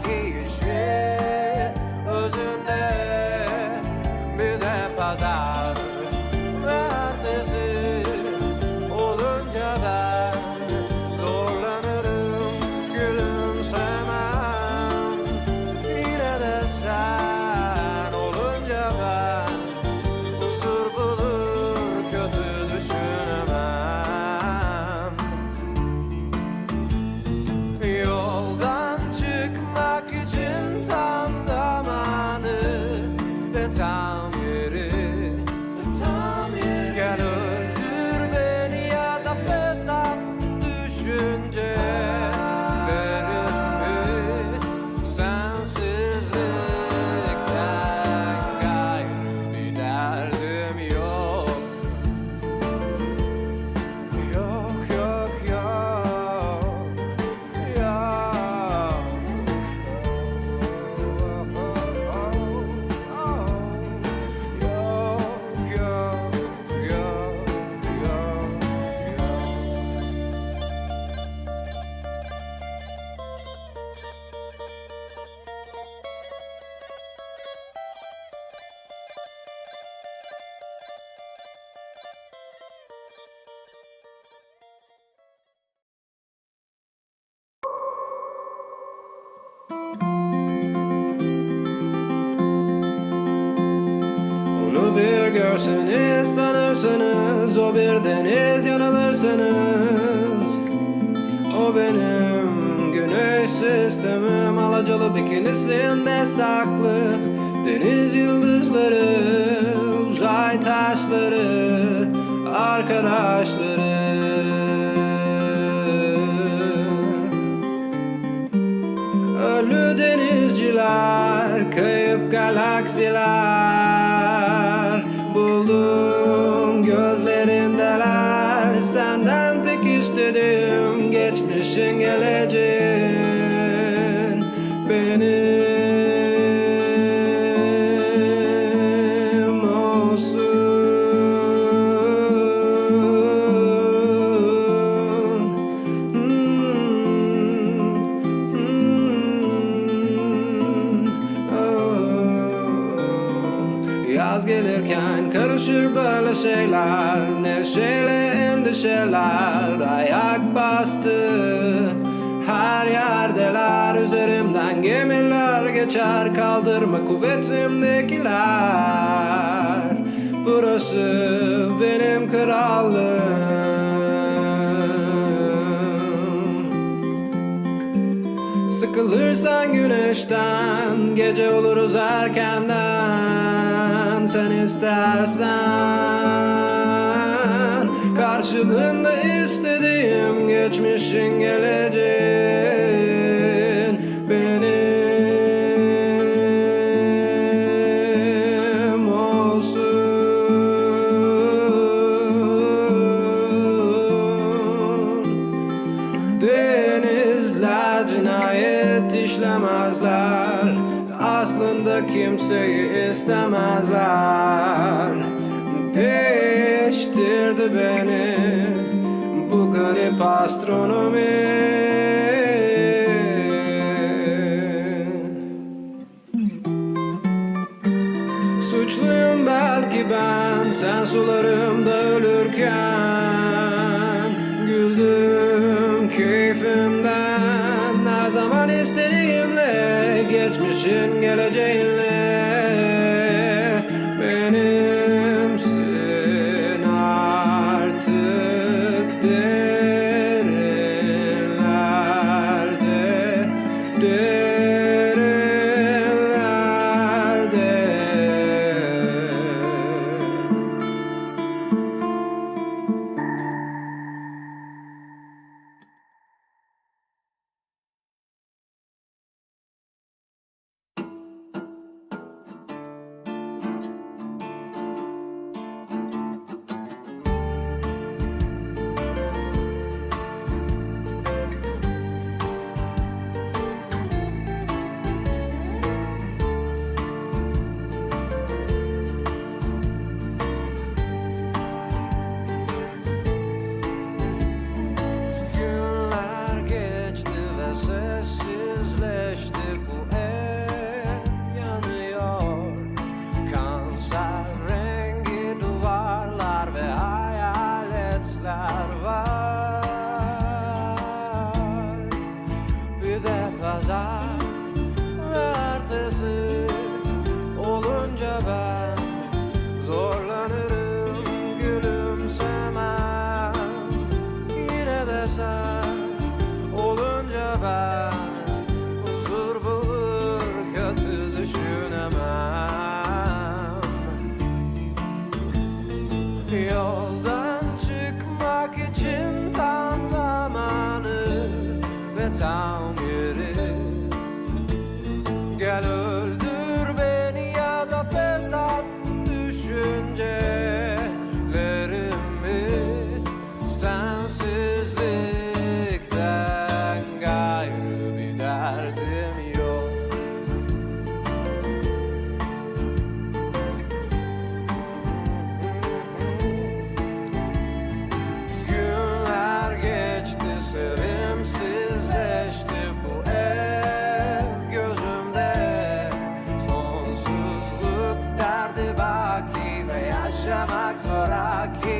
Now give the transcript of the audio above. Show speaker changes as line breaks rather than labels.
giyişi özünde bir de pazar ve ertesi olunca ben zorlanırım gülümsemem. Yine de sen olunca ben huzur bulur kötü düşünemem. Yoldan çıkmak için tam zamanı ve tam yeri. Gel öldür beni ya da pes at düşünce. Benim mi sensizlikten gayrı bir derdim yok. Yok yok yok yok.
Onu bir görseniz sanırsınız, o bir deniz yanılırsınız. O benim güneş sistemim, alacalı bikinisinde saklı. Deniz yıldızları, uzay taşları, arkadaşları. Ölü denizciler, kayıp galaksiler. Buldum gözlerindeler. Senden tek istediğim geçmişin geleceğin. Benim Yaz gelirken karışır böyle şeyler, neşeyle endişeler ayak bastı. Her yerdeler, üzerimden gemiler geçer, kaldırma kuvvetimdekiler. Burası benim krallığım. Sıkılırsan güneşten, gece oluruz erkenden. Sen istersen, karşılığında istediğim geçmişin geleceğin. Benim olsun. Denizler cinayet işlemezler, aslında kimseyi istemezler. Değiştirdi beni bu garip astronomi. Suçluyum belki ben, sen sularımda ölürken. Güldüm keyfimden, her zaman istediğimle, geçmişin geleceğinle. Benimsin artık derinlerde, derinlerde.
müzikler var. Bir de pazar ve ertesi olunca ben zorlanırım gülümsemem. Yine de sen olunca ben huzur bulur kötü düşünemem. Yoldan çıkmak için tam zamanı ve tam yeri. Gel öldür beni ya da fesat düşüncelerimi. Sensizlikten gayrı bir derdim yok. Günler geçti, sevimsizleşti bu ev gözümde. Sonsuzluk derdi baki ve yaşamak zoraki.